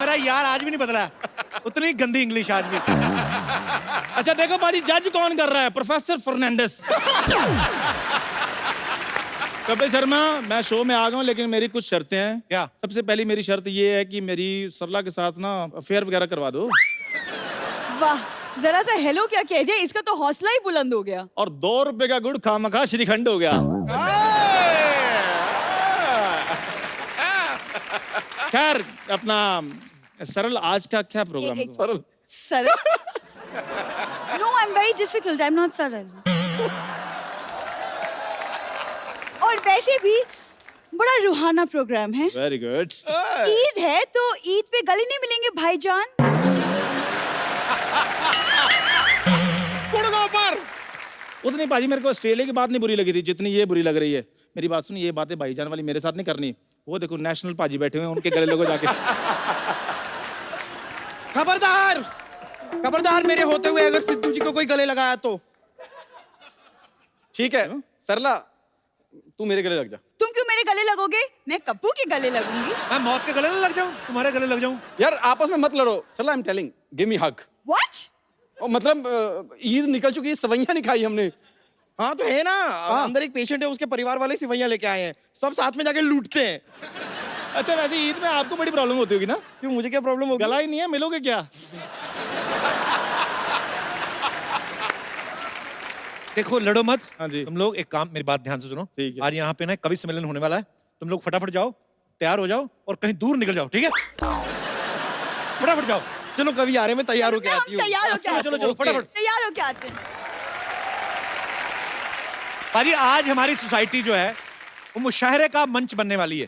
मेरा यार आज भी नहीं बदला, उतनी गंदी इंग्लिश आज भी। अच्छा देखो पाजी, जज कौन कर रहा है? प्रोफेसर फर्नांडिस। कपिल शर्मा, मैं शो में आ गया हूँ, लेकिन मेरी कुछ शर्तें हैं। क्या? सबसे पहली मेरी शर्त ये है कि मेरी सरला के साथ ना अफेयर वगैरह करवा दो। वाह, जरा सा हेलो क्या कह दिया, इसका तो हौसला ही बुलंद हो गया। और 2 रुपए का गुड़ खामखा श्रीखंड हो गया। खैर, अपना सरल, आज का क्या प्रोग्राम है? सरल no, I am very difficult, I am not सरल। और वैसे भी बड़ा रूहाना प्रोग्राम है। Very good. ईद है तो ईद पे गले नहीं मिलेंगे भाईजान। उतनी पाजी मेरे को ऑस्ट्रेलिया की बात नहीं बुरी लगी थी जितनी ये बुरी लग रही है। मेरी बात सुन, ये बातें भाईजान वाली मेरे साथ नहीं करनी। वो देखो नेशनल पाजी बैठे हुए हैं, उनके गले लगो जाके। खबरदार, खबरदार मेरे होते हुए अगर सिद्धू जी को कोई गले लगाया तो। ठीक है सरला, तू मेरे गले लग जा। तुम क्यों मेरे गले लगोगे? मैं कप्पू के गले लगूंगी। मैं मौत के गले लग जाऊं, तुम्हारे गले लग जाऊं? यार आपस में मत लड़ो। Sarla, I am telling, give me hug. What? और मतलब ईद निकल चुकी है, सवैयां नहीं खाई हमने। हाँ तो है ना, अंदर एक पेशेंट है, उसके परिवार वाले सिवैयां लेके आए हैं, सब साथ में जाके लूटते हैं। अच्छा वैसे ईद में आपको बड़ी प्रॉब्लम होती होगी ना? क्यों, मुझे क्या प्रॉब्लम होगी? गला ही नहीं है, मिलोगे क्या? देखो लड़ो मत। हाँ जी। तुम लोग एक काम, मेरी बात ध्यान से सुनो। ठीक है। आज यहाँ पे ना कवि सम्मेलन होने वाला है, तुम लोग फटाफट जाओ, तैयार हो जाओ और कहीं दूर निकल जाओ, ठीक है? फटाफट जाओ। चलो कवि आ रहे हैं, मैं तैयार होके आती हूँ। तैयार हो क्या? चलो चलो फटाफट। तैयार हो क्या आते हैं? पाजी आज हमारी सोसाइटी जो है वो मुशायरे का मंच बनने वाली है।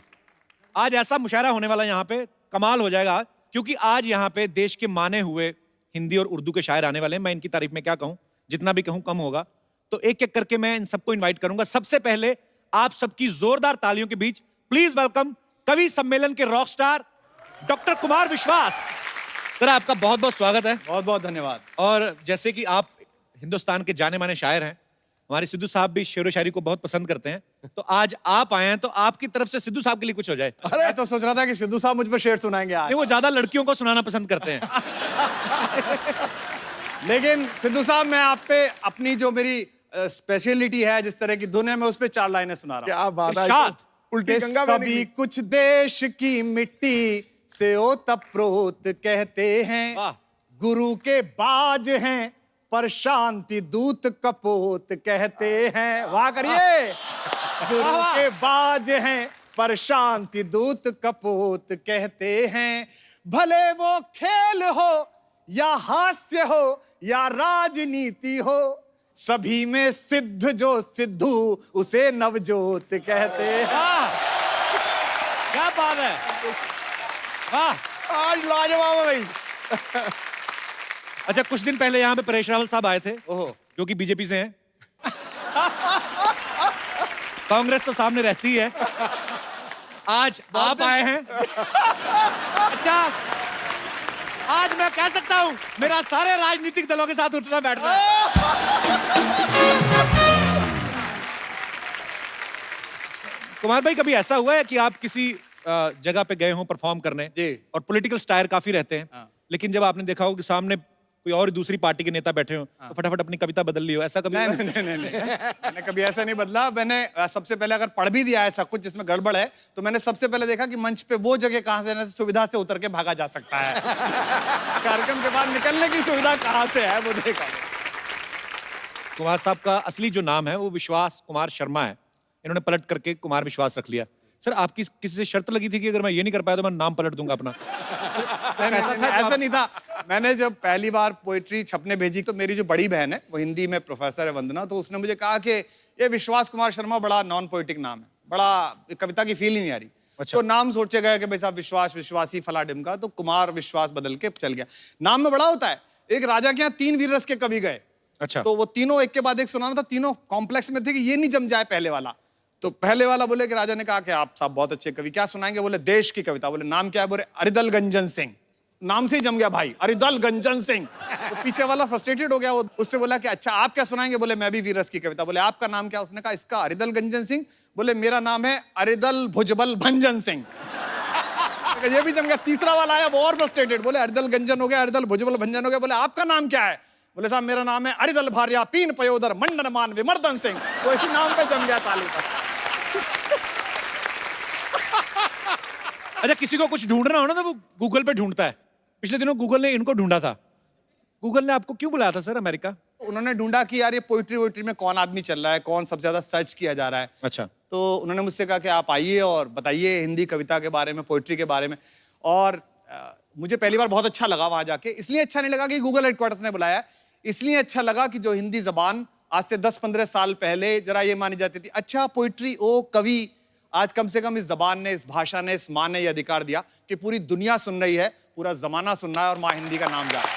आज ऐसा मुशायरा होने वाला है यहाँ पे, कमाल हो जाएगा। क्योंकि आज यहाँ पे देश के माने हुए हिंदी और उर्दू के शायर आने वाले हैं। मैं इनकी तारीफ में क्या कहूँ, जितना भी कहूँ कम होगा। तो एक एक करके मैं इन सबको इनवाइट करूंगा। सबसे पहले आप सबकी जोरदार तालियों के बीच प्लीज वेलकम कवि सम्मेलन के रॉक स्टार डॉक्टर कुमार विश्वास। सर आपका बहुत बहुत स्वागत है। बहुत बहुत धन्यवाद। और जैसे कि आप हिंदुस्तान के जाने माने शायर हैं, हमारे सिद्धू साहब भी शेर व शायरी को बहुत पसंद करते हैं, तो आज आप आए हैं तो आपकी तरफ से सिद्धू साहब के लिए कुछ हो जाए। मैं तो सोच रहा था कि सिद्धू साहब मुझ पर शेर सुनाएंगे आज। नहीं, वो ज्यादा लड़कियों को सुनाना पसंद करते हैं। लेकिन सिद्धू साहब, मैं आप पे अपनी जो मेरी स्पेशलिटी है, जिस तरह की धुन है, मैं उस पे 4 लाइनें सुना रहा हूँ। क्या बात है। इरशाद। उल्टी गंगा में सभी कुछ देश की मिट्टी से ओतप्रोत कहते हैं। वाह। गुरु के बाज हैं पर शांति दूत कपोत कहते हैं। वाह करिए। गुरु के बाज हैं पर शांति दूत कपोत कहते हैं। भले वो खेल हो या हास्य हो या राजनीति हो, सभी में सिद्ध जो सिद्धू उसे नवजोत कहते हैं। क्या बात है। वाह, आज लाजवाब है भाई। अच्छा, कुछ दिन पहले यहाँ पे परेश रावल साहब आए थे, जो कि बीजेपी से हैं। कांग्रेस तो सामने रहती है। आज आप आए हैं। अच्छा, आज मैं कह सकता हूं मेरा सारे राजनीतिक दलों के साथ उठना बैठना है। कुमार भाई, कभी ऐसा हुआ है कि आप किसी जगह पे गए हों परफॉर्म करने और पॉलिटिकल स्टायर काफी रहते हैं, लेकिन जब आपने देखा हो कि सामने कोई और दूसरी पार्टी के नेता बैठे हो, तो फटाफट अपनी कविता बदल ली हो, ऐसा कभी? नहीं, मैंने कभी ऐसा नहीं बदला। मैंने सबसे पहले अगर पढ़ भी दिया ऐसा कुछ जिसमें गड़बड़ है, तो मैंने सबसे पहले देखा कि मंच पे वो जगह कहां से सुविधा से उतर के भागा जा सकता है। कार्यक्रम के बाद निकलने की सुविधा कहां से है वो देखा। कुमार साहब का असली जो नाम है वो विश्वास कुमार शर्मा है, इन्होंने पलट करके कुमार विश्वास रख लिया। सर, आपकी किसी से शर्त लगी थी कि अगर मैं ये नहीं कर पाया तो मैं नाम पलट दूंगा अपना? ऐसा नहीं था। मैंने जब पहली बार पोइट्री छपने भेजी तो मेरी जो बड़ी बहन है, वो हिंदी में प्रोफेसर है, वंदना, तो उसने मुझे कहा कि ये विश्वास कुमार शर्मा बड़ा नॉन पोइटिक नाम है, बड़ा कविता की फील ही नहीं आ रही। अच्छा। तो नाम सोचे गए कि भाई साहब विश्वास, विश्वासी, फला डिमका, तो कुमार विश्वास बदल के चल गया। नाम में बड़ा होता है। एक राजा के यहाँ 3 वीर रस के कवि गए। अच्छा। तो वो तीनों एक के बाद एक सुनाना था, तीनों कॉम्प्लेक्स में थे कि ये नहीं जम जाए पहले वाला। तो पहले वाला बोले कि राजा ने कहा कि आप साहब बहुत अच्छे कवि, क्या सुनाएंगे? बोले देश की कविता। बोले नाम क्या है? बोले अरिदल गंजन सिंह। नाम से ही जम गया भाई, अरिदल गंजन सिंह। तो पीछे वाला फ्रस्ट्रेटेड हो गया, वो उससे बोला कि अच्छा आप क्या सुनाएंगे? बोले मैं भी वीरस की कविता। बोले आपका नाम क्या? उसने कहा इसका अरिदल गंजन सिंह। बोले मेरा नाम है अरिदल भुजबल भंजन सिंह। ये भी जम गया। तीसरा वाला आया, वो और फ्रस्ट्रेटेड, बोले अरिदल गंजन हो गया, अरिदल भुजबल भंजन हो गया। बोले आपका नाम क्या है? बोले साहब मेरा नाम है अरिदल भार्या पीन पयोदर मंडन मान विमर्दन सिंह। वो इसी नाम पे जम गया ताली पर। अच्छा, किसी को कुछ ढूंढना हो ना तो वो गूगल पे ढूंढता है। पिछले दिनों गूगल ने इनको ढूंढा था। गूगल ने आपको क्यों बुलाया था सर अमेरिका? उन्होंने ढूंढा कि यार ये पोइट्री वोइट्री में कौन आदमी चल रहा है, कौन सबसे ज्यादा सर्च किया जा रहा है। अच्छा। तो उन्होंने मुझसे कहा कि आप आइए और बताइए हिंदी कविता के बारे में, पोइट्री के बारे में। और मुझे पहली बार बहुत अच्छा लगा वहां जाके। इसलिए अच्छा नहीं लगा कि गूगल हेडक्वार्टर्स ने बुलाया, इसलिए अच्छा लगा कि जो हिंदी जबान आज से 10-15 साल पहले जरा ये मानी जाती थी, अच्छा पोइट्री ओ कवि, आज कम से कम इस जबान ने, इस भाषा ने, इस माँ ने ये अधिकार दिया कि पूरी दुनिया सुन रही है, पूरा जमाना सुन रहा है और माँ हिंदी का नाम जा रहा है।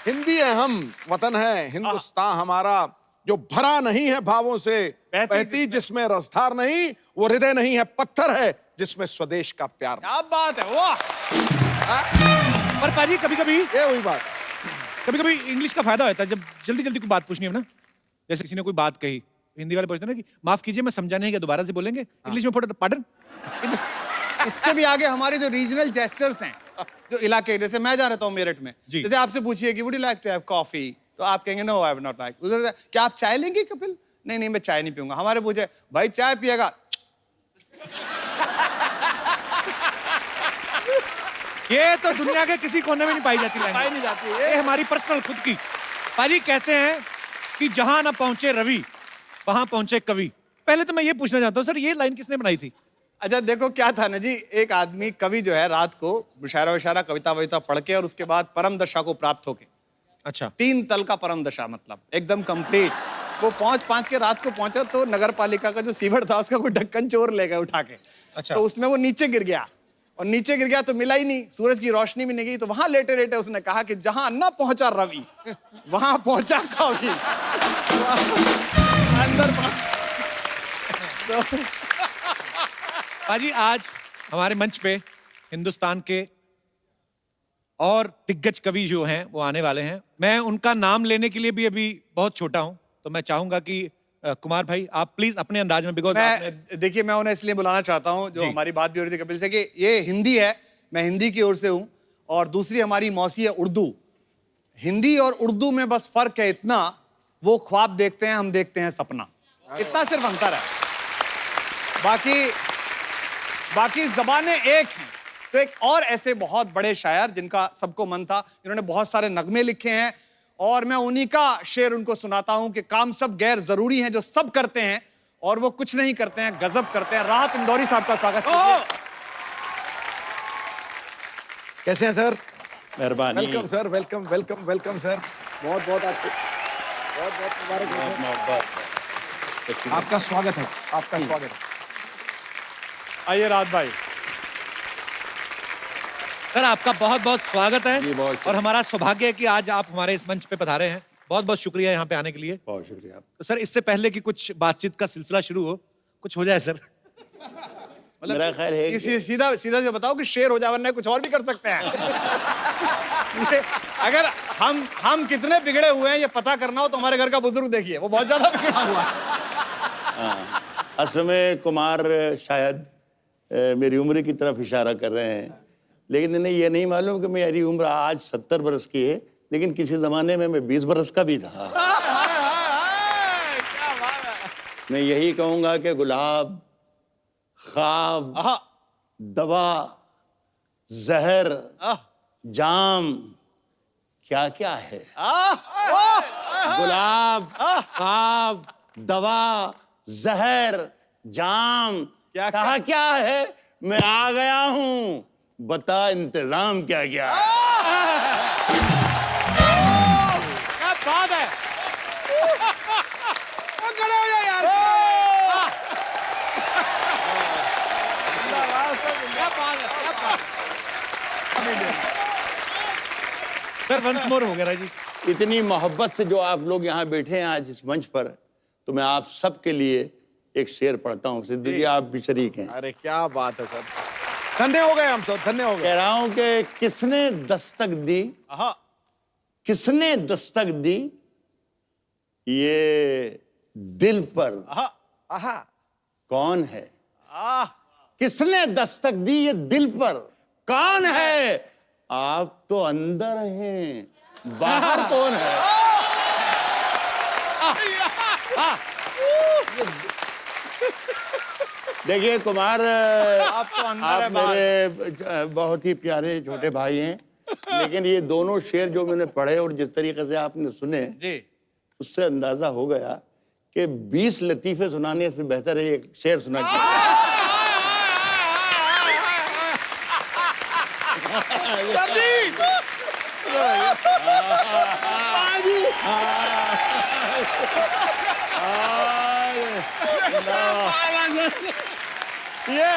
हिंदी है हम वतन है हिंदुस्तान हमारा, जो भरा नहीं है भावों से, बहती जिसमें रसधार नहीं, वो हृदय नहीं है पत्थर है जिसमें स्वदेश का प्यार। क्या बात है, वाह। पर पाजी कभी कभी ये हुई बात। कभी कभी इंग्लिश का फायदा होता है जब जल्दी जल्दी कोई बात पूछनी हो ना। जैसे किसी ने कोई बात कही, हिंदी वाले पूछते हैं ना कि माफ कीजिए मैं समझा नहीं, क्या दोबारा से बोलेंगे? इंग्लिश में पार्डन। इससे भी आगे हमारे जो रीजनल जेस्चर्स हैं, जो इलाके, जैसे मैं जा रहता हूँ मेरठ में, जी। जैसे आपसे पूछिए कि would you like to have coffee, तो आप कहेंगे no I would not like. उधर क्या आप चाय लेंगे कपिल? नहीं नहीं मैं चाय नहीं पीऊंगा। हमारे पूछे भाई चाय पिएगा? ये तो दुनिया के किसी कोने में नहीं पाई जाती पाई नहीं जाती। ये हमारी पर्सनल खुद की। पाजी कहते हैं कि जहां ना पहुंचे रवि वहां पहुंचे कवि। पहले तो मैं ये पूछना चाहता हूँ सर, ये लाइन किसने बनाई थी? अच्छा देखो क्या था ना जी, एक आदमी कवि जो है रात को मुशायरा वशायरा कविता वविता पढ़ के और उसके बाद परम दशा को प्राप्त होके, अच्छा 3 तल का परम दशा, मतलब एकदम कंप्लीट, वो पहुंच के रात को पहुंचा तो नगर पालिका का जो सीवर था उसका कोई ढक्कन चोर ले गए उठा के। अच्छा। तो उसमें वो नीचे गिर गया और नीचे गिर गया तो मिला ही नहीं, सूरज की रोशनी भी नहीं गई। तो वहां लेटे लेटे उसने कहा कि जहां न पहुंचा रवि वहां पहुंचा कवि। अंदर पाजी आज हमारे मंच पे हिंदुस्तान के और दिग्गज कवि जो हैं वो आने वाले हैं। मैं उनका नाम लेने के लिए भी अभी बहुत छोटा हूं, तो मैं चाहूंगा कि कुमार भाई आप प्लीज अपने अंदाज में, बिकॉज देखिए मैं उन्हें इसलिए बुलाना चाहता हूं, जो हमारी बात भी हो रही थी कपिल से कि ये हिंदी है, मैं हिंदी की ओर से हूं, और दूसरी हमारी मौसी है उर्दू। हिंदी और उर्दू में बस फर्क है इतना, वो ख्वाब देखते हैं, हम देखते हैं सपना, इतना सिर्फ अंतर है, बाकी जबानें एक हैं। तो एक और ऐसे बहुत बड़े शायर जिनका सबको मन था, जिन्होंने बहुत सारे नगमे लिखे हैं, और मैं उन्हीं का शेर उनको सुनाता हूं कि काम सब गैर जरूरी हैं जो सब करते हैं और वो कुछ नहीं करते हैं, गजब करते हैं। राहत इंदौरी साहब का स्वागत कीजिए। कैसे हैं सर? मेहरबानी। Welcome sir, welcome welcome welcome sir. बहुत बहुत आपको बहुत बहुत मुबारक हो। आपका स्वागत है, आपका स्वागत है। आइए राहत भाई। सर आपका बहुत बहुत स्वागत है। जी, बहुत और हमारा सौभाग्य है कि आज आप हमारे इस मंच पे पधारे हैं। बहुत बहुत शुक्रिया यहाँ पे आने के लिए। बहुत शुक्रिया। तो सर इससे पहले कि कुछ बातचीत का सिलसिला शुरू हो, कुछ हो जाए सर। मेरा ख्याल है कि सीधा से बताओ कि शेर हो जाए, वरना कुछ और भी कर सकते हैं। अगर हम कितने बिगड़े हुए हैं ये पता करना हो तो हमारे घर का बुजुर्ग देखिए, वो बहुत ज्यादा बिगड़ा हुआ है। असल में कुमार शायद मेरी उम्र की तरफ इशारा कर रहे हैं, लेकिन इन्हें ये नहीं मालूम कि मेरी उम्र आज 70 बरस की है, लेकिन किसी जमाने में मैं 20 बरस का भी था। मैं यही कहूंगा कि गुलाब, ख्वाब, दवा, जहर, जाम क्या क्या है। गुलाब, ख्वाब, दवा, जहर, जाम क्या कहा क्या है। मैं आ गया हूं, बता इंतजाम क्या क्या है। क्या बात है। खड़े हो जाओ यार। क्या बात है, क्या बात है। सर वंस मोर हो गया जी। इतनी मोहब्बत से जो आप लोग यहाँ बैठे हैं आज इस मंच पर, तो मैं आप सबके लिए एक शेर पढ़ता हूँ। सिद्दीकी जी आप भी शरीक हैं। अरे क्या बात है सर, धन्य हो गए हम सब, धन्य हो गए। कह रहा हूं कि किसने दस्तक दी, किसने दस्तक दी ये दिल पर, आहा, कौन है। किसने दस्तक दी ये दिल पर? कौन है? आप तो अंदर हैं, बाहर कौन है? देखिए कुमार, आप तो अंदर है, आप मेरे बहुत ही प्यारे छोटे भाई हैं, लेकिन ये दोनों शेर जो मैंने पढ़े और जिस तरीके से आपने सुने, जी उससे अंदाजा हो गया कि 20 लतीफे सुनाने से बेहतर है एक शेर सुना के। ये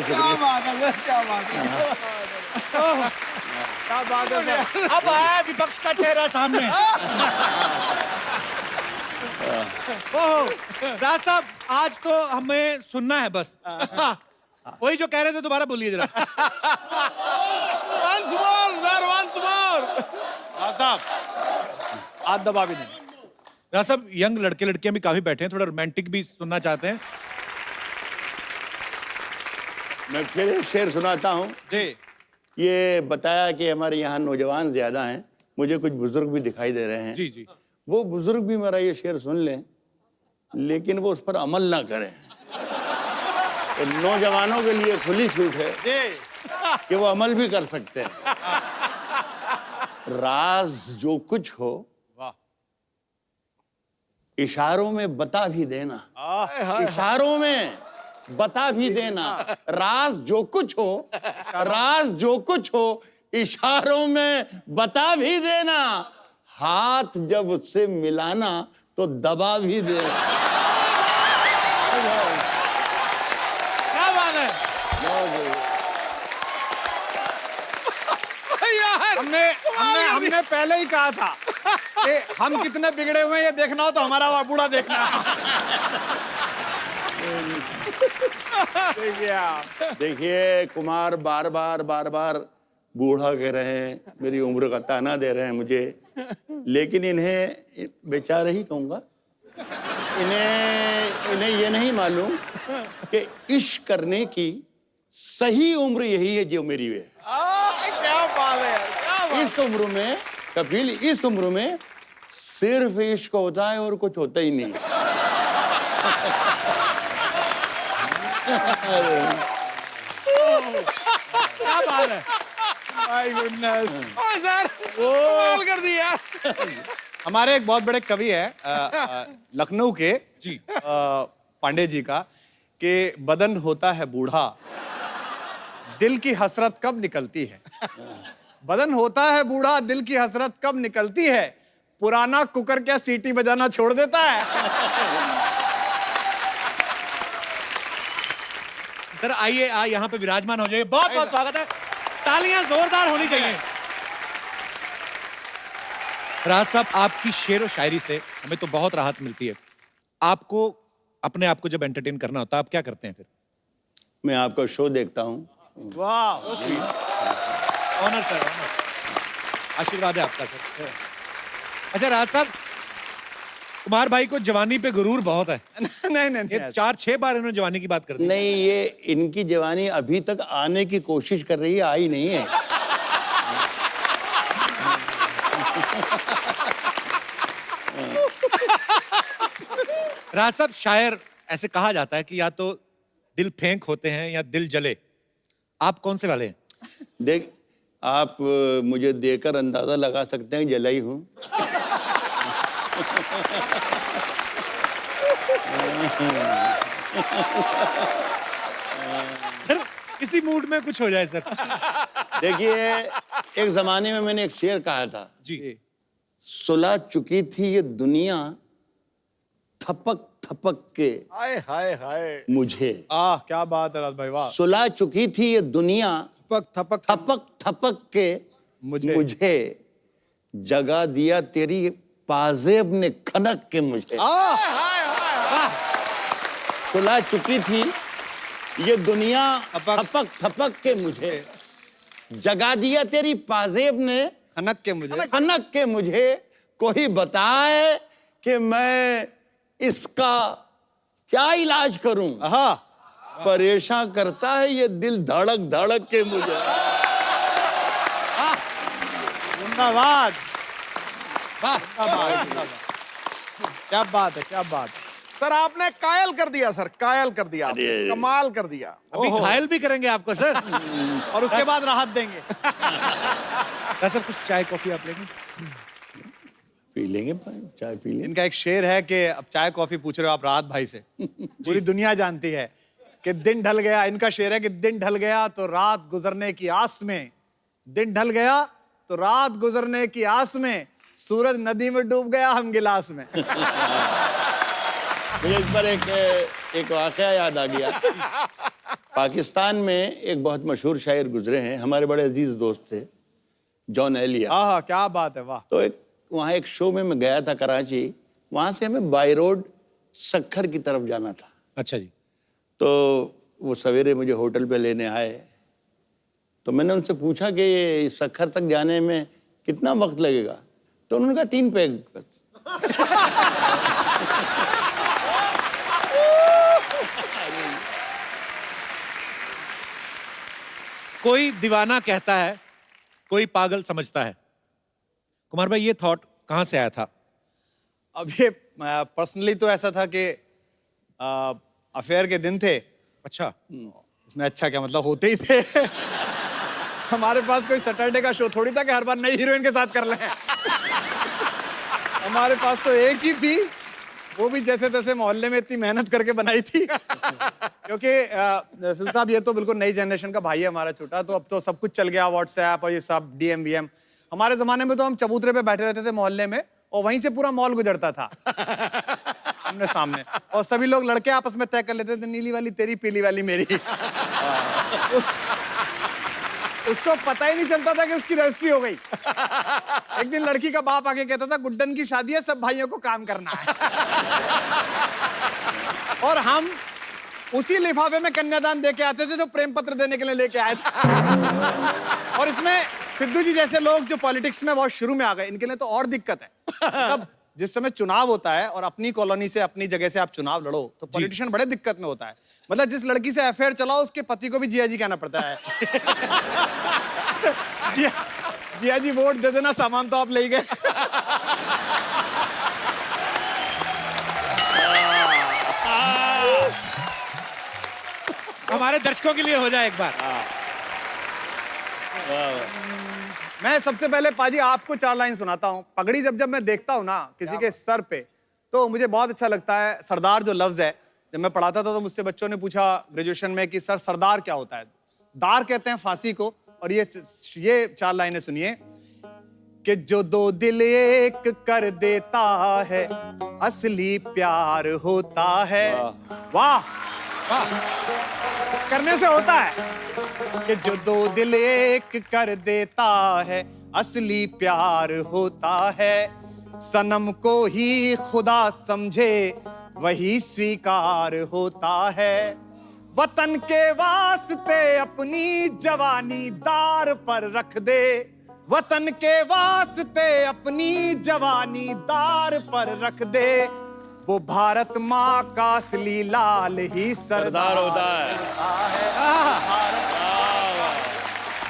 क्या बात है, क्या बात है, क्या बात है सर। अब आया विपक्ष का चेहरा सामने। ओह राज साहब, आज तो हमें सुनना है बस। वही जो कह रहे थे दोबारा बोलिए जरा। Once more, sir, once more. हाँ साहब, हाथ दबा भी नहीं। राज साहब, यंग लड़के लड़कियां भी काफी बैठे हैं, थोड़ा रोमांटिक भी सुनना चाहते हैं। मैं फिर एक शेर सुनाता हूँ। जी ये बताया कि हमारे यहाँ नौजवान ज्यादा हैं, मुझे कुछ बुजुर्ग भी दिखाई दे रहे हैं। जी जी। वो बुजुर्ग भी मेरा ये शेर सुन लें, लेकिन वो उस पर अमल ना करें। तो नौजवानों के लिए खुली छूट है कि वो अमल भी कर सकते हैं। राज जो कुछ हो इशारों में बता भी देना, इशारों में बता भी देना। राज जो कुछ हो, राज जो कुछ हो इशारों में बता भी देना। हाथ जब उससे मिलाना तो दबा भी देना। क्या बात है। हमने पहले ही कहा था कि हम कितने बिगड़े हुए हैं ये देखना हो तो हमारा बूढ़ा देखना है। देखिए आप। देखिए कुमार बार बार बूढ़ा कह रहे हैं, मेरी उम्र का ताना दे रहे हैं मुझे, लेकिन इन्हें बेचारे ही कहूंगा। इन्हें ये नहीं मालूम कि इश्क करने की सही उम्र यही है जो मेरी है। क्या बात है, क्या बात। इस उम्र में कपिल, इस उम्र में सिर्फ इश्क होता है और कुछ होता ही नहीं। क्या बात है। My goodness. ओए सर, कमाल कर दिया। हमारे एक बहुत बड़े कवि है लखनऊ के जी। पांडे जी का, कि बदन होता है बूढ़ा, दिल की हसरत कब निकलती है। बदन होता है बूढ़ा, दिल की हसरत कब निकलती है। पुराना कुकर क्या सीटी बजाना छोड़ देता है। सर आइए, यहाँ पे विराजमान हो जाइए। बहुत बहुत स्वागत है, तालियां जोरदार होनी चाहिए। राज साहब, आपकी शेर और शायरी से हमें तो बहुत राहत मिलती है। आपको अपने आप को जब एंटरटेन करना होता है, आप क्या करते हैं फिर? मैं आपका शो देखता हूँ। वाह, ऑनर सर, ऑनर। आशीर्वाद है आपका सर। अच्छा राज साहब, कुमार भाई को जवानी पे गुरूर बहुत है। नहीं ये 4-6 बार इन्होंने जवानी की बात कर दी। नहीं, ये इनकी जवानी अभी तक आने की कोशिश कर रही है, आई नहीं है। राज साहब, शायर ऐसे कहा जाता है कि या तो दिल फेंक होते हैं या दिल जले। आप कौन से वाले हैं? देख, आप मुझे देकर अंदाजा लगा सकते हैं जलाई हूं। सर किसी मूड में कुछ हो जाए सर। देखिए, एक जमाने में मैंने एक शेर कहा था, जी। सुलह चुकी थी ये दुनिया थपक थपक के हाय हाय हाय। मुझे। क्या बात है राज भाई, वाह। सुलह चुकी थी ये दुनिया थपक थपक थपक थपक के मुझे जगा दिया तेरी पाजेब ने खनक के मुझे। सुलह चुकी थी ये दुनिया थपक थपक के मुझे जगा दिया तेरी पाजेब ने खनक के मुझे। कोई बताए कि मैं इसका क्या इलाज करूं? हाँ, परेशान करता है ये दिल धड़क धड़क के मुझे। जिंदाबाद। वाह जिंदाबाद, जिंदाबाद। क्या बात है, क्या बात है। सर आपने कायल कर दिया, सर कायल कर दिया, कमाल कर दिया। अभी घायल भी करेंगे आपको सर। और उसके बाद राहत देंगे। सर कुछ चाय कॉफी आप लेंगे? पी लेंगे, चाय पी लेंगे। इनका एक शेर है कि अब चाय कॉफी पूछ रहे हो आप राहत भाई से, पूरी दुनिया जानती है कि दिन ढल गया। इनका शेर है कि दिन ढल गया तो रात गुजरने की आस में, दिन ढल गया तो रात गुजरने की आस में, सूरज नदी में डूब गया हम गिलास में। मुझे इस पर एक वाकया याद आ गया। पाकिस्तान में एक बहुत मशहूर शायर गुजरे हैं, हमारे बड़े अजीज दोस्त थे, जॉन एलिया। हाँ, क्या बात है, वाह। तो वहाँ एक शो में मैं गया था कराची, वहाँ से हमें बाई रोड सक्खर की तरफ जाना था। अच्छा जी। तो वो सवेरे मुझे होटल पे लेने आए, तो मैंने उनसे पूछा कि ये सक्खर तक जाने में कितना वक्त लगेगा, तो उन्होंने कहा 3 पैग बस। कोई दीवाना कहता है, कोई पागल समझता है। कुमार भाई ये थॉट कहां से आया था? अब ये पर्सनली तो ऐसा था कि अफेयर के दिन थे। अच्छा। इसमें अच्छा क्या मतलब, होते ही थे। हमारे पास कोई सैटरडे का शो थोड़ी था कि हर बार नई हीरोइन के साथ कर लें। हमारे पास तो एक ही थी, वो भी जैसे तैसे मोहल्ले में इतनी मेहनत करके बनाई थी। क्योंकि सिल साहब ये तो बिल्कुल नई जनरेशन का भाई है हमारा छोटा, तो अब तो सब कुछ चल गया, व्हाट्सएप और ये सब डीएम वीएम। हमारे जमाने में तो हम चबूतरे पे बैठे रहते थे मोहल्ले में, और वहीं से पूरा मॉल गुजरता था हमने सामने, और सभी लोग लड़के आपस में तय कर लेते थे, नीली वाली तेरी, पीली वाली मेरी। उसको पता ही नहीं चलता था कि उसकी रजिस्ट्री हो गई। एक दिन लड़की का बाप आके कहता था, गुड्डन की शादी है, सब भाइयों को काम करना है। और हम उसी लिफाफे में कन्यादान दे के आते थे जो प्रेम पत्र देने के लिए लेके आए थे। और इसमें सिद्धू जी जैसे लोग जो पॉलिटिक्स में बहुत शुरू में आ गए, इनके लिए तो और दिक्कत है। तब जिस समय चुनाव होता है और अपनी कॉलोनी से, अपनी जगह से आप चुनाव लड़ो, तो पॉलिटिशियन बड़े दिक्कत में होता है। मतलब जिस लड़की से अफेयर चलाओ, उसके पति को भी जिया जी कहना पड़ता है। जिया जी वोट दे देना, सामान तो आप ले गए। हमारे दर्शकों के लिए हो जाए एक बार। मैं सबसे पहले पाजी आपको 4 लाइन सुनाता हूँ। पगड़ी जब जब मैं देखता हूँ ना किसी के सर पे, तो मुझे बहुत अच्छा लगता है। सरदार जो लफ्ज है, जब मैं पढ़ाता था तो मुझसे बच्चों ने पूछा ग्रेजुएशन में कि सर सरदार क्या होता है। दार कहते हैं फांसी को। और ये 4 लाइनें सुनिए कि जो 2 दिल एक कर देता है, असली प्यार होता है। वाह वाह, करने से होता है कि जो 2 दिल एक कर देता है, असली प्यार होता है। सनम को ही खुदा समझे, वही स्वीकार होता है। वतन के वास्ते अपनी जवानी दार पर रख दे, वतन के वास्ते अपनी जवानी दार पर रख दे। वो भारत माँ का असली लाल ही सरदार होता है।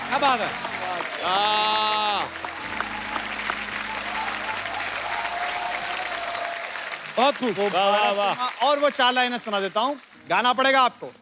क्या बात है। बहुत खूब। और वो 4 लाइनें सुना देता हूँ, गाना पड़ेगा आपको।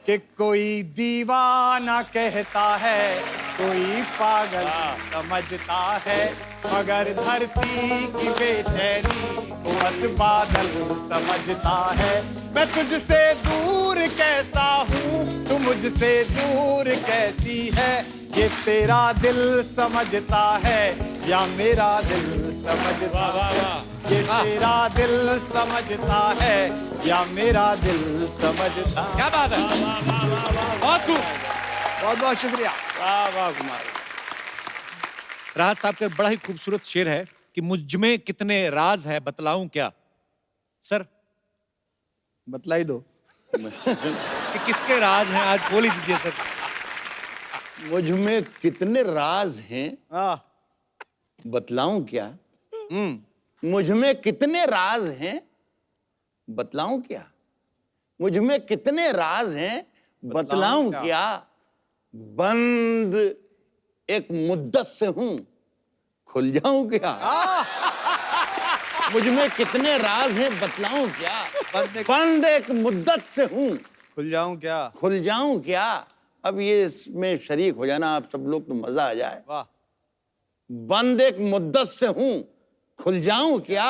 कि कोई दीवाना कहता है, कोई पागल समझता है, मगर धरती की बेचैनी को बस बादल समझता है। मैं तुझसे दूर कैसा हूँ, तू मुझसे दूर कैसी है, ये तेरा दिल समझता है या मेरा दिल समझता है। ये तेरा दिल समझता है या मेरा दिल समझता। क्या बात है। बहुत खूब। बहुत बहुत शुक्रिया। वाह वाह कुमार। राहत साहब का बड़ा ही खूबसूरत शेर है कि मुझ में कितने राज है बतलाऊं क्या। सर बतला ही दो कि किसके राज हैं, आज बोल ही दीजिए सर। मुझ में कितने राज हैं, हाँ। बतलाऊं क्या। मुझ में कितने राज हैं, बतलाऊं क्या। मुझ में कितने राज हैं बतलाऊं क्या, बंद एक मुद्दत से हूं, खुल जाऊं क्या। मुझ में कितने राज हैं बतलाऊं क्या, बंद एक मुद्दत से हूं, खुल जाऊं क्या। खुल जाऊं क्या। अब ये इसमें शरीक हो जाना आप सब लोग तो मजा आ जाए। वाह। बंद एक मुद्दत से हूं, खुल जाऊं क्या,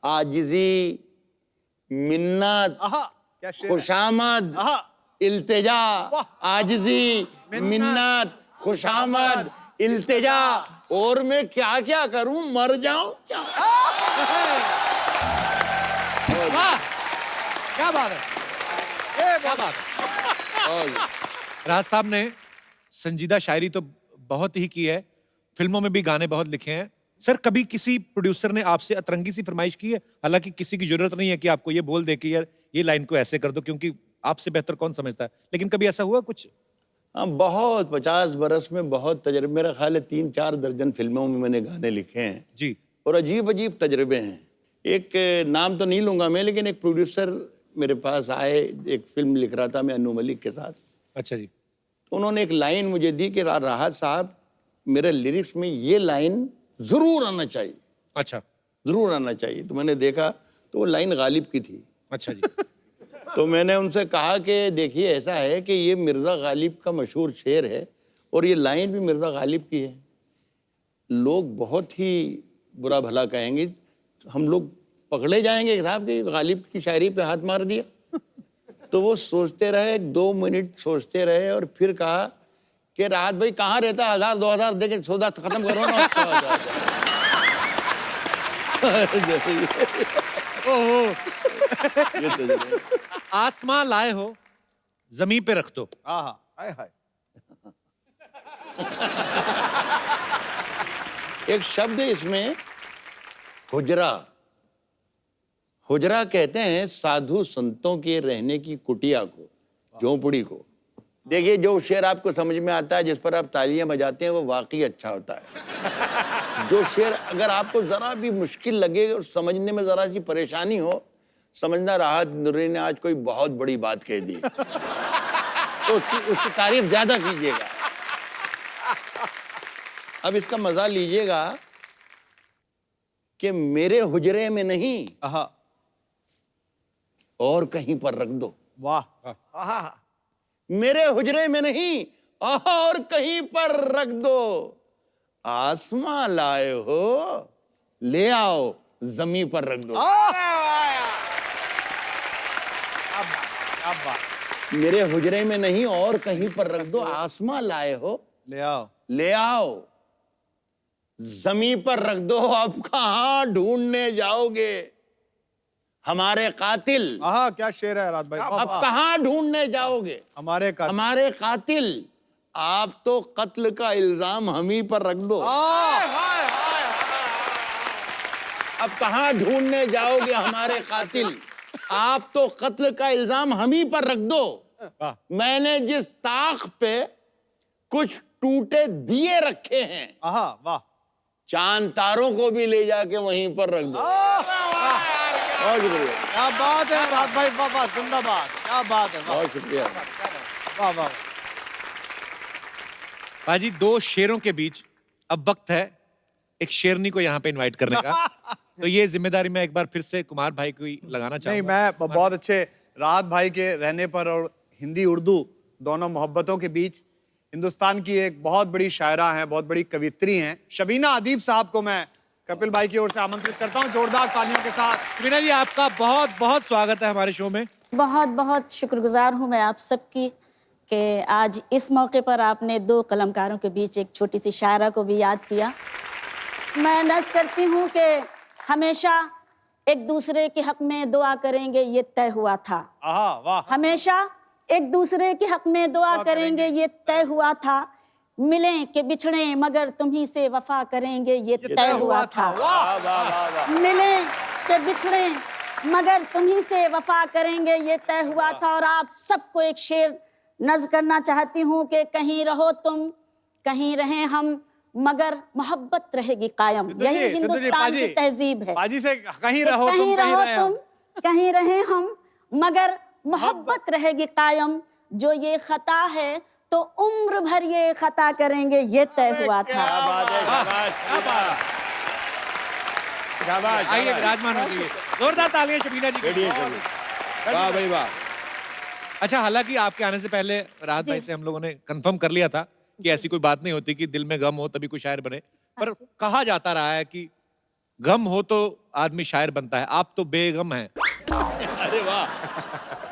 आजिजी, मिन्नत, आहा क्या शेर है। खुशामद, आहा। इल्तिजा, आजिजी, मिन्नत, खुशामद, इल्तिजा, और मैं क्या क्या करूं, मर जाऊं क्या। वाह क्या बात है, क्या बात है। राज साहब ने संजीदा शायरी तो बहुत ही की है, फिल्मों में भी गाने बहुत लिखे हैं। सर कभी किसी प्रोड्यूसर ने आपसे अतरंगी सी फरमाइश की है? हालांकि किसी की जरूरत नहीं है कि आपको ये बोल दे कि यार ये लाइन को ऐसे कर दो, क्योंकि आपसे बेहतर कौन समझता है, लेकिन कभी ऐसा हुआ कुछ? हाँ, बहुत 50 बरस में बहुत तजर्बे, मेरा ख्याल है 3-4 दर्जन फिल्मों में मैंने गाने लिखे हैं जी। और अजीब अजीब तजर्बे हैं। एक नाम तो नहीं लूंगा मैं, लेकिन एक प्रोड्यूसर मेरे पास आए, एक फिल्म लिख रहा था मैं अनु मलिक के साथ। अच्छा जी। तो उन्होंने एक लाइन मुझे दी कि राहत साहब मेरे लिरिक्स में ये लाइन जरूर आना चाहिए, अच्छा जरूर आना चाहिए। तो मैंने देखा तो वो लाइन गालिब की थी। अच्छा जी। तो मैंने उनसे कहा कि देखिए ऐसा है कि ये मिर्ज़ा गालिब का मशहूर शेर है और ये लाइन भी मिर्ज़ा गालिब की है, लोग बहुत ही बुरा भला कहेंगे, हम लोग पकड़े जाएंगे साहब कि गालिब की शायरी पे हाथ मार दिया। तो वो सोचते रहे, 2 मिनट सोचते रहे और फिर कहा कि राहत भाई कहाँ रहता है, 1000-2000 दे के सौदा खत्म करो ना। आसमां लाए हो जमीन पे रख दो। आहा हाय हाय। एक शब्द है इसमें हुजरा, हुजरा कहते हैं साधु संतों के रहने की कुटिया को, झोंपड़ी को। देखिए जो शेर आपको समझ में आता है, जिस पर आप तालियां बजाते हैं, वो वाकई अच्छा होता है। जो शेर अगर आपको जरा भी मुश्किल लगे और समझने में जरा सी परेशानी हो, समझना राहत नूरी ने आज कोई बहुत बड़ी बात कह दी, तो उसकी तारीफ ज्यादा कीजिएगा। अब इसका मजा लीजिएगा कि मेरे हुजरे में नहीं आहा और कहीं पर रख दो। वाह। आहा मेरे हुजरे में नहीं और कहीं पर रख दो, आसमां लाए हो ले आओ जमीन पर रख दो। क्या बात। मेरे हुजरे में नहीं और कहीं पर रख दो, आसमां लाए हो ले आओ। ले आओ जमीन पर रख दो। अब कहां ढूंढने जाओगे हमारे कातिल। आहा क्या शेर है राहत भाई। अब कहां ढूंढने जाओगे हमारे का। हमारे कातिल। आप तो कत्ल का इल्जाम हम ही पर रख दो। अब कहां ढूंढने जाओगे हमारे कातिल, आप तो कत्ल का इल्जाम हम ही पर रख दो। मैंने जिस ताख पे कुछ टूटे दिए रखे हैं, आहा वाह। चांद तारों को भी ले जाके वहीं पर रख दो। बहुत शुक्रिया, क्या बात है राहत भाई, वाह वाह, जिंदाबाद। क्या बात है, वाह बहुत शुक्रिया। वाह वाह। बाजी 2 शेरों के बीच अब वक्त है एक शेरनी को यहाँ पे इनवाइट करने का। तो ये जिम्मेदारी मैं एक बार फिर से कुमार भाई को ही लगाना नहीं, चाहूंगा। मैं बहुत अच्छे राहत भाई के रहने पर और हिंदी उर्दू दोनों मोहब्बतों के बीच हिंदुस्तान की एक बहुत बड़ी शायरा हैं, बहुत बड़ी कवित्री हैं, शबीना अदीब साहब को मैं कपिल भाई की ओर से आमंत्रित करता हूं जोरदार तालियों के साथ। शबीना जी आपका बहुत बहुत स्वागत है हमारे शो में। बहुत बहुत शुक्रगुजार हूँ मैं आप सबकी कि आज इस मौके पर आपने 2 कलमकारों के बीच एक छोटी सी शायरा को भी याद किया। मैं नज़ करती हूँ कि हमेशा एक दूसरे के हक में दुआ करेंगे ये तय हुआ था। आहा वाह। हमेशा एक दूसरे के हक में दुआ करेंगे ये तय हुआ था। मिलें कि बिछड़े मगर तुम्ही से वफा करेंगे ये तय हुआ था। मिलें कि बिछड़े मगर तुम्ही से वफा करेंगे ये तय हुआ था। और आप सबको एक शेर नज़्म करना चाहती हूँ कि कहीं रहो तुम कहीं रहें हम, मगर मोहब्बत रहेगी कायम। यही हिंदुस्तान की तहजीब है। बाजी से कहीं रहो तुम कहीं रहे हम, मगर मोहब्बत रहेगी कायम, जो ये खता है तो उम्र भर ये खता करेंगे, ये तय हुआ था। आइए विराजमान हो जाइए। जोरदार तालियां शबीना जी के लिए। वाह भाई वाह। अच्छा, हालांकि आपके आने से पहले राहत भाई से हम लोगों ने कंफर्म कर लिया था कि ऐसी कोई बात नहीं होती कि दिल में गम हो तभी कोई शायर बने, पर कहा जाता रहा है कि गम हो तो आदमी शायर बनता है। आप तो बेगम हैं। अरे वाह।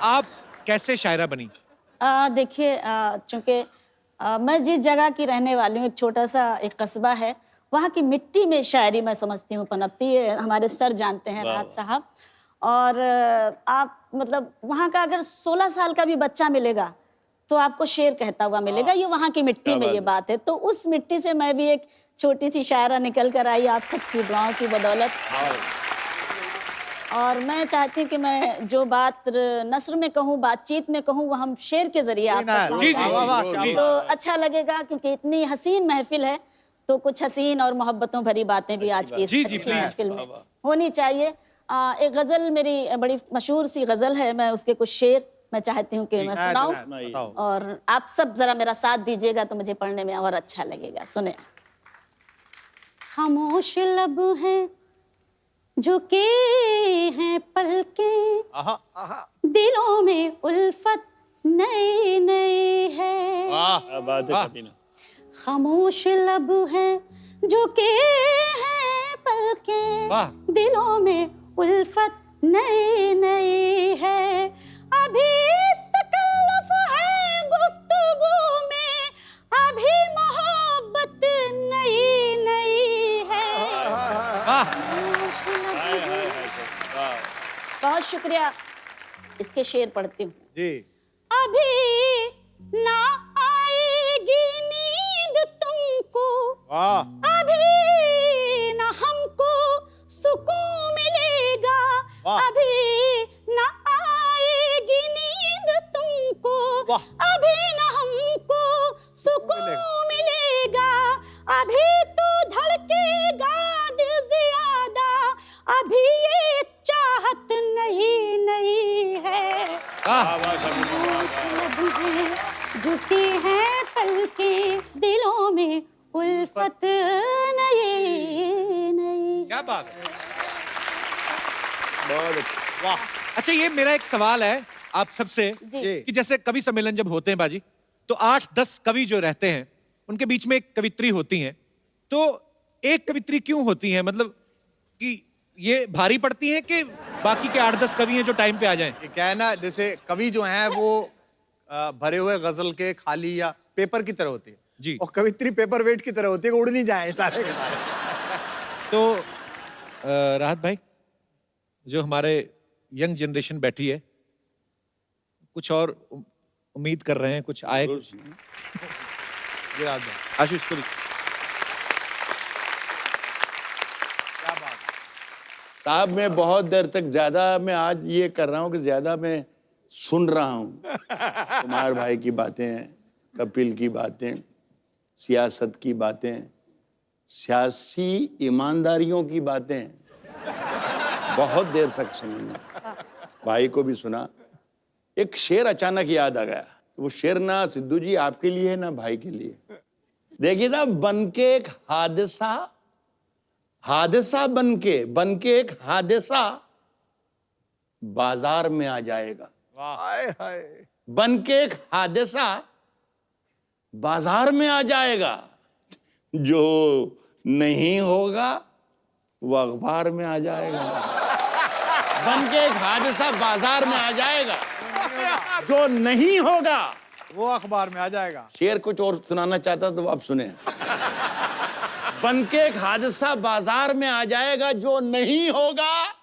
आप कैसे शायरा बनी? देखिए, चूंकि मैं जिस जगह की रहने वाली हूँ, एक छोटा सा एक कस्बा है, वहाँ की मिट्टी में शायरी मैं समझती हूँ पनपती है। हमारे सर जानते हैं, राहत साहब। और आप मतलब वहाँ का अगर 16 साल का भी बच्चा मिलेगा तो आपको शेर कहता हुआ मिलेगा। ये वहाँ की मिट्टी में ये बात है। तो उस मिट्टी से मैं भी एक छोटी सी शायरा निकल कर आई, आप सबकी दुआओं की बदौलत। और मैं चाहती हूँ कि मैं जो बात नस्र में कहूँ, बातचीत में कहूँ, वो हम शेर के जरिए आप तक जी, जी, पहुंचाएं। तो अच्छा लगेगा, क्योंकि इतनी हसीन महफिल है तो कुछ हसीन और मोहब्बतों भरी बातें भी आज की इस अच्छी महफिल में होनी चाहिए। एक गजल मेरी बड़ी मशहूर सी गजल है, मैं उसके कुछ शेर मैं चाहती हूँ कि मैं सुनाऊं, और आप सब जरा मेरा साथ दीजिएगा तो मुझे पढ़ने में और अच्छा लगेगा। सुने। खामोश लब हैं, झुके हैं पलकें, दिलों में उल्फत नई नई है। क्या बात है शबीना। खामोश लब हैं, झुके हैं पलकें, दिलों में उल्फत नई नई है। अभी तकल्लुफ है गुफ्तगू में, अभी मोहब्बत नई नई है। बहुत शुक्रिया। इसके शेर पढ़ती हूँ जी। अभी ना आएगी नींद तुमको, वाह। अभी ना हमको सुकून मिलेगा, अभी ना आएगी नींद तुमको, अभी ना हमको सुकून मिलेगा, अभी तो धड़केगा दिल ज्यादा, अभी ये चाहत नहीं नहीं है। झुकी हैं पलकें, दिलों में उल्फत नई नई। क्या बात है। वाह। अच्छा, ये मेरा एक सवाल है आप सबसे कि जैसे कवि सम्मेलन जब होते हैं बाजी, तो 8-10 कवि जो रहते हैं उनके बीच में एक कवित्री होती हैं, तो एक कवित्री क्यों होती है? मतलब कि ये भारी पड़ती हैं कि बाकी के 8-10 कवि हैं जो टाइम पे आ जाएं? ये क्या है ना, जैसे कवि जो हैं वो भरे हुए गजल के खाली या पेपर की तरह होती है जी, और कवित्री पेपर वेट की तरह होती है कि उड़ नहीं जाए सारे के सारे। तो राहत भाई, जो हमारे यंग जनरेशन बैठी है, कुछ और उम्मीद कर रहे हैं, कुछ आए कुछ? आशीष को साहब, मैं बहुत देर तक ज्यादा मैं आज ये कर रहा हूँ कि ज्यादा मैं सुन रहा हूँ। कुमार भाई की बातें, कपिल की बातें, सियासत की बातें, सियासी ईमानदारियों की बातें, बहुत देर तक सुनी। भाई को भी सुना। एक शेर अचानक याद आ गया। वो शेर ना सिद्धू जी आपके लिए है ना भाई के लिए। देखिए ना, बन के एक हादसा बन के एक हादसा बाजार में आ जाएगा। बन के एक हादसा बाजार में आ जाएगा, जो नहीं होगा वो अखबार में आ जाएगा। बन के एक हादसा बाजार में आ जाएगा, जो नहीं होगा वो अखबार में आ जाएगा। शेर कुछ और सुनाना चाहता तो आप सुने। बन के एक हादसा बाजार में आ जाएगा, जो नहीं होगा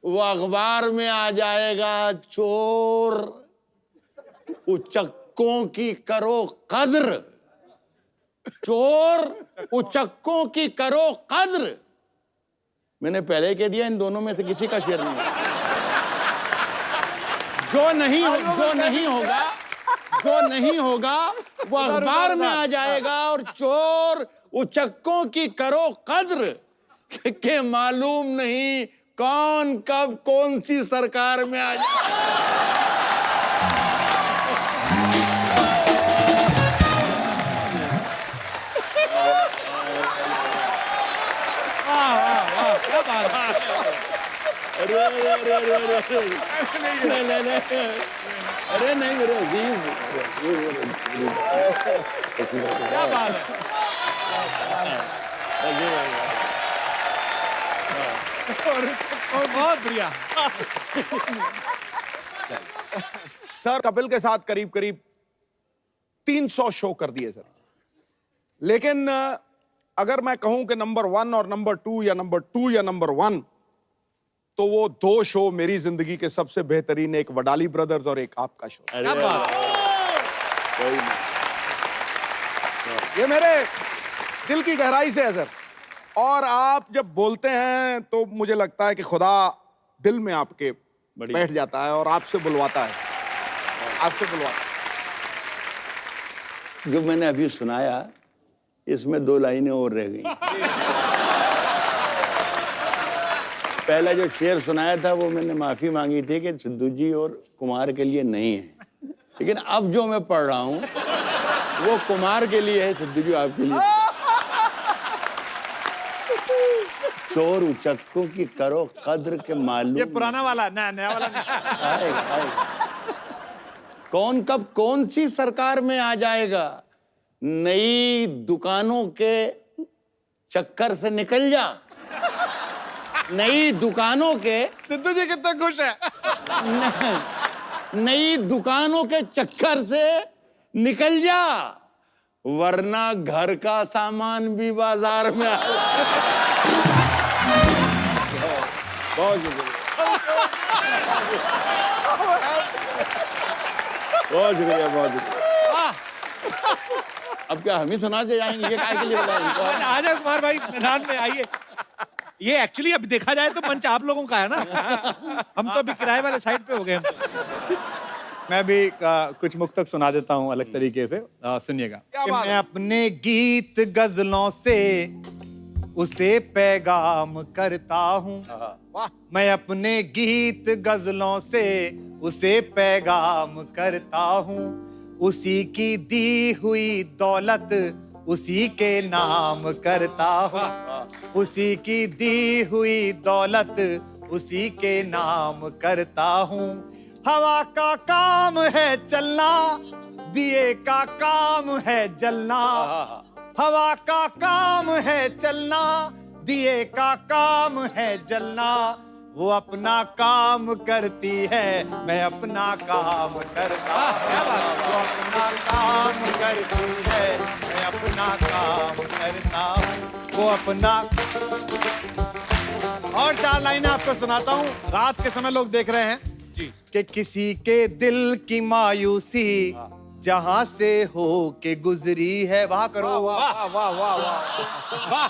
वो अखबार में आ जाएगा। चोर उचक्कों की करो कद्र, चोर उचक्कों की करो कद्र। मैंने पहले कह दिया, इन दोनों में से किसी का शेर नहीं है। जो नहीं होगा वो अखबार में आ जाएगा। और चोर उचक्कों की करो कद्र, के मालूम नहीं कौन कब कौन सी सरकार में आ जाए। अरे नहीं मेरे अजीज, क्या बात है। और बहुत बढ़िया। सर कपिल के साथ करीब करीब 300 शो कर दिए सर, लेकिन अगर मैं कहूं कि नंबर 1 और नंबर 2 या नंबर 2 या नंबर 1, तो वो 2 शो मेरी जिंदगी के सबसे बेहतरीन, एक वडाली ब्रदर्स और एक आपका शो। क्या बात है। ये मेरे दिल की गहराई से है सर। और आप जब बोलते हैं तो मुझे लगता है कि खुदा दिल में आपके बैठ जाता है और आपसे बुलवाता है, आपसे बुलवाता है। जो मैंने अभी सुनाया इसमें 2 लाइनें और रह गई। पहला जो शेर सुनाया था वो मैंने माफी मांगी थी कि सिद्धू जी और कुमार के लिए नहीं है, लेकिन अब जो मैं पढ़ रहा हूं वो कुमार के लिए है, सिद्धू जी आपके लिए। चोर उचक्कों की करो कद्र के मालूम। ये पुराना वाला, नया वाला नहीं। आएगा। कौन कब कौन सी सरकार में आ जाएगा, नई दुकानों के चक्कर से निकल जा। नई दुकानों के, सिद्धू जी कितना खुश है। नई दुकानों के चक्कर से निकल जा, वरना घर का सामान भी बाजार में आ। बहुत शुक्रिया, बहुत शुक्रिया, बहुत शुक्रिया। अब क्या हम ही सुनाते जाएंगे, ये काय के लिए बुलाया इनको? आ जाए कुमार भाई, मैदान में आइए। ये एक्चुअली अब देखा जाए तो मंच आप लोगों का है ना, हम तो अभी किराए वाले साइड पे हो गए हम। मैं भी कुछ मुक्तक सुना देता हूँ अलग तरीके से, सुनिएगा। कि मैं अपने गीत गजलों से उसे पैगाम करता हूँ, मैं अपने गीत गजलों से उसे पैगाम करता हूँ, उसी की दी हुई दौलत उसी के नाम करता हूँ, उसी की दी हुई दौलत उसी के नाम करता हूँ। हवा का काम है चलना, दिए का काम है जलना। हवा का काम है चलना, दिए का काम है जलना। वो अपना काम करती है, मैं अपना काम करता हूँ। वो अपना काम करती है, मैं अपना काम करता हूँ। वो अपना। और 4 लाइनें आपको सुनाता हूँ। रात के समय लोग देख रहे हैं जी कि किसी के दिल की मायूसी जहां से हो के गुजरी है। वाह करो, वाह वाह वाह वाह।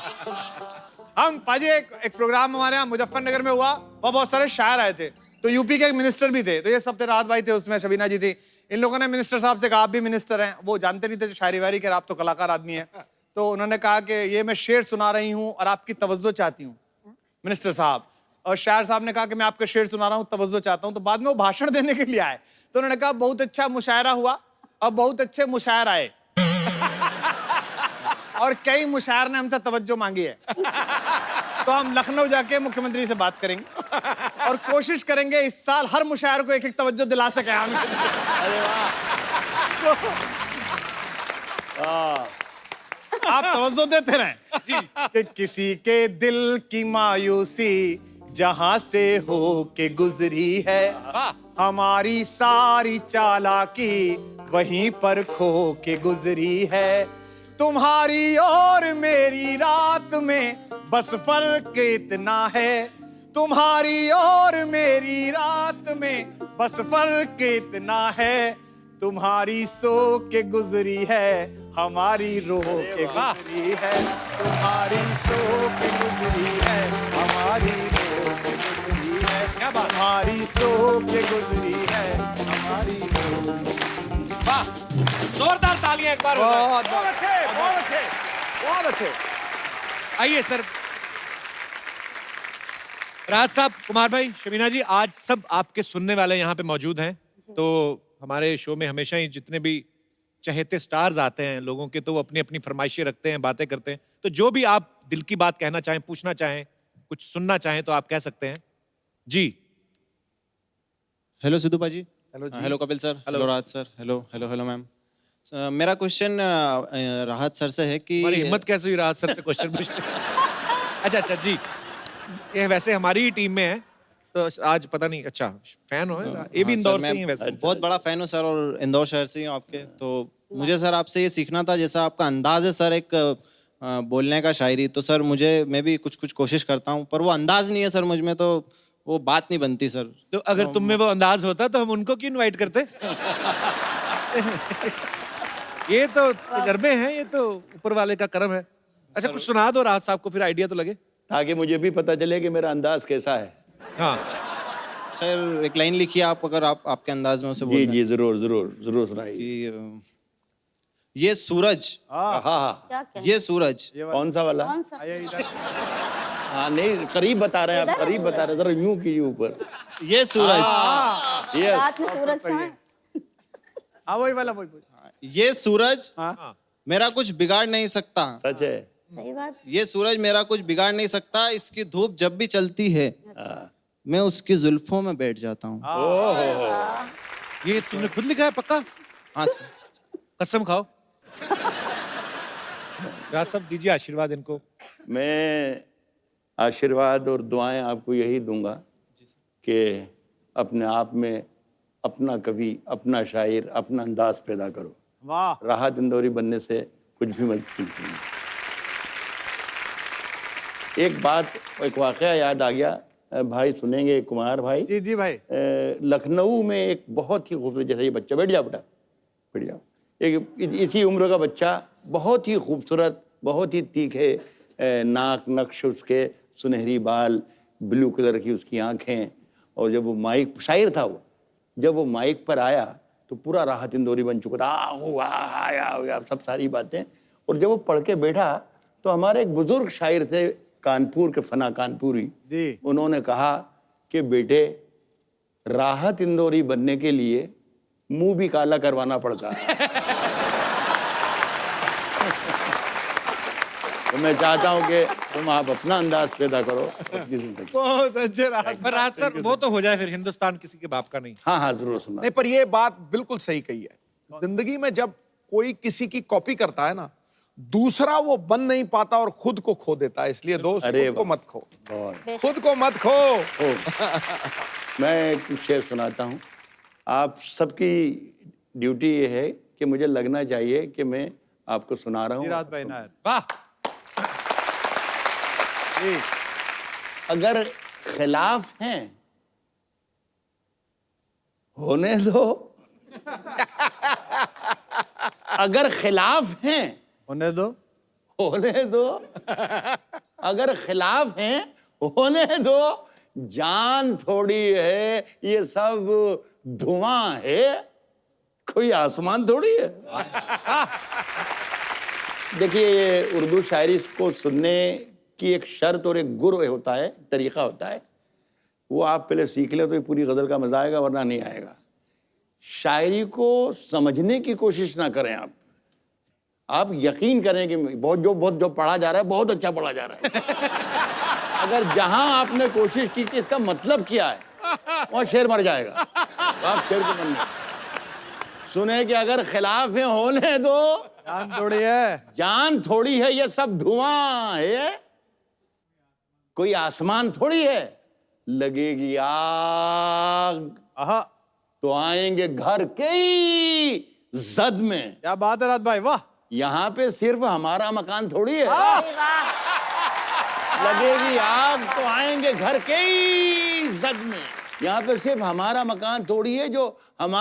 हम पाजी एक प्रोग्राम हमारे यहाँ मुजफ्फरनगर में हुआ, वहाँ बहुत सारे शायर आए थे, तो यूपी के एक मिनिस्टर भी थे, तो ये सब थे, राहत भाई थे उसमें, शबीना जी थी। इन लोगों ने मिनिस्टर साहब से कहा आप भी मिनिस्टर हैं, वो जानते नहीं थे शायरी वायरी के, आप तो कलाकार आदमी हैं, तो उन्होंने कहा कि ये मैं शेर सुना रही हूँ और आपकी तवज्जो चाहती हूँ मिनिस्टर साहब। और शायर साहब ने कहा कि मैं आपका शेर सुना रहा हूँ, तवज्जो चाहता हूँ। तो बाद में वो भाषण देने के लिए आए, तो उन्होंने कहा बहुत अच्छा मुशायरा हुआ और बहुत अच्छे मुशायर आए और कई मुशायर ने हमसे तवज्जो मांगी है। तो हम लखनऊ जाके मुख्यमंत्री से बात करेंगे और कोशिश करेंगे इस साल हर मुशायर को 1-1 तवज्जो दिला सके हम। अरे वाह। आप तवज्जो देते रहें जी। कि किसी के दिल की मायूसी जहां से हो के गुजरी है, हमारी सारी चालाकी वहीं पर खो के गुजरी है। तुम्हारी और मेरी रात में बस फर्क इतना है, तुम्हारी और मेरी रात में बस फर्क इतना है। तुम्हारी सो के गुजरी है, हमारी रो के गुजरी है। तुम्हारी सो के गुजरी है, हमारी रो के गुजरी है। क्या बात। तुम्हारी सो के गुजरी है, हमारी रो। वाह, जोरदार तालियां एक बार हो जाए। बहुत अच्छे, बहुत अच्छे, बहुत अच्छे। आइए सर। राज साहब, कुमार भाई, शबीना जी, आज सब आपके सुनने वाले यहाँ पे मौजूद हैं। तो हमारे शो में हमेशा ही जितने भी चहेते स्टार्स आते हैं लोगों के, तो वो अपनी अपनी फरमाइशें रखते हैं, बातें करते हैं। तो जो भी आप दिल की बात कहना चाहें, पूछना चाहें, कुछ सुनना चाहें, तो आप कह सकते हैं। जी। हेलो सिद्धू पाजी। हेलो जी। Hello Kapil sir. Hello Rahat sir. Hello hello hello ma'am. मेरा क्वेश्चन राहत सर से है कि हमारी हिम्मत कैसे हुई राहत सर से क्वेश्चन पूछते? अच्छा अच्छा जी। ये वैसे हमारी ही टीम में है, तो आज पता नहीं, अच्छा फैन हो, ये भी हाँ, इंदौर सर, से मैं ही है वैसे। बहुत बड़ा फैन हूँ सर, और इंदौर शहर से ही हूँ आपके। तो मुझे सर आपसे ये सीखना था, जैसा आपका अंदाज है सर एक बोलने का, शायरी, तो सर मैं भी कुछ कुछ कोशिश करता हूँ, पर वो अंदाज नहीं है सर मुझ में, तो वो बात नहीं बनती सर। तो अगर तुम में वो अंदाज होता तो हम उनको क्यों इनवाइट करते? ये तो तजर्बे हैं, ये तो ऊपर वाले का करम है। अच्छा कुछ सुना दो राहत साहब को, फिर आइडिया तो लगे। ताकि मुझे भी पता चले कि मेरा अंदाज कैसा है। हाँ सर एक लाइन लिखिए आप, अगर आप आपके अंदाज में उसे जी बोल दें जी, जरूर जरूर जरूर सुनाइए। कि ये सूरज, हाँ हाँ, क्या क्या ये सूरज, कौन सा वाला? कौन सा? हाँ नहीं, करीब बता रहे हैं आप, करीब बता रहे हैं, जरा यूं कीजिए ऊपर। ये सूरज, यस, रात में सूरज कहाँ है? हाँ वही वाला, वही ये सूरज मेरा कुछ बिगाड़ नहीं सकता। सच है। सही बात। ये सूरज मेरा कुछ बिगाड़ नहीं सकता, इसकी धूप जब भी चलती है मैं उसकी जुल्फों में बैठ जाता हूँ। ये तुमने खुद लिखा है पक्का? हाँ सर। कसम खाओ। राहत साहब दीजिए आशीर्वाद इनको। मैं आशीर्वाद और दुआएं आपको यही दूंगा कि अपने आप में अपना कवि, अपना शायर, अपना अंदाज पैदा करो। वाह। राहत इंदौरी बनने से कुछ भी मत कीजिए। एक बात, एक वाकया याद आ गया, भाई सुनेंगे कुमार भाई। जी जी भाई। लखनऊ में एक बहुत ही खूबसूरत, जैसे ये बच्चा, बैठ जाओ बेटा, बैठ जाओ, एक इसी उम्र का बच्चा, बहुत ही खूबसूरत, बहुत ही तीखे नाक नक्श उसके, सुनहरी बाल, ब्लू कलर की उसकी आंखें, और जब वो माइक, शायर था वो, जब वो माइक पर आया तो पूरा राहत इंदौरी बन चुका था। आया सब सारी बातें। और जब वो पढ़ के बैठा तो हमारे एक बुजुर्ग शायर थे कानपुर के, फना कानपुरी जी। उन्होंने कहा कि बेटे, राहत इंदौरी बनने के लिए मुंह भी काला करवाना पड़ता है। तो मैं चाहता हूं कि तुम आप अपना अंदाज पैदा करो अपनी जिंदगी। बहुत अच्छे राहत। पर राहत सर वो तो हो जाए फिर, हिंदुस्तान किसी के बाप का नहीं। हाँ हाँ, जरूर सुना। नहीं, पर ये बात बिल्कुल सही कही है। जिंदगी में जब कोई किसी की कॉपी करता है ना, दूसरा वो बन नहीं पाता और खुद को खो देता है। इसलिए दोस्त, अरे खुद को वाह। मत खो, खुद को मत खो। मैं कुछ शेर सुनाता हूँ। आप सबकी ड्यूटी ये है कि मुझे लगना चाहिए कि मैं आपको सुना रहा हूँ। राहत भाई नायर। वाह। जी। अगर खिलाफ हैं होने दो, अगर खिलाफ हैं होने दो, होने दो, अगर खिलाफ हैं होने दो, जान थोड़ी है ये सब धुआं है, कोई आसमान थोड़ी है। देखिए, ये उर्दू शायरी को सुनने की एक शर्त और एक गुर होता है, तरीका होता है। वो आप पहले सीख ले तो ये पूरी गजल का मजा आएगा, वरना नहीं आएगा। शायरी को समझने की कोशिश ना करें आप यकीन करें कि बहुत जो पढ़ा जा रहा है बहुत अच्छा पढ़ा जा रहा है। अगर जहां आपने कोशिश की कि इसका मतलब क्या है, वहां शेर मर जाएगा। तो आप शेर को बनने सुने कि अगर खिलाफ है होने दो, जान थोड़ी है, जान थोड़ी है ये सब धुआं है, कोई आसमान थोड़ी है, लगेगी आग आहा, तो आएंगे घर के ही जद में। क्या बात है राहत भाई, वाह। यहाँ पे सिर्फ हमारा मकान थोड़ी है। लगेगी आग तो आएंगे घर के ही जद में। यहाँ पे सिर्फ हमारा मकान थोड़ी है जो हमारा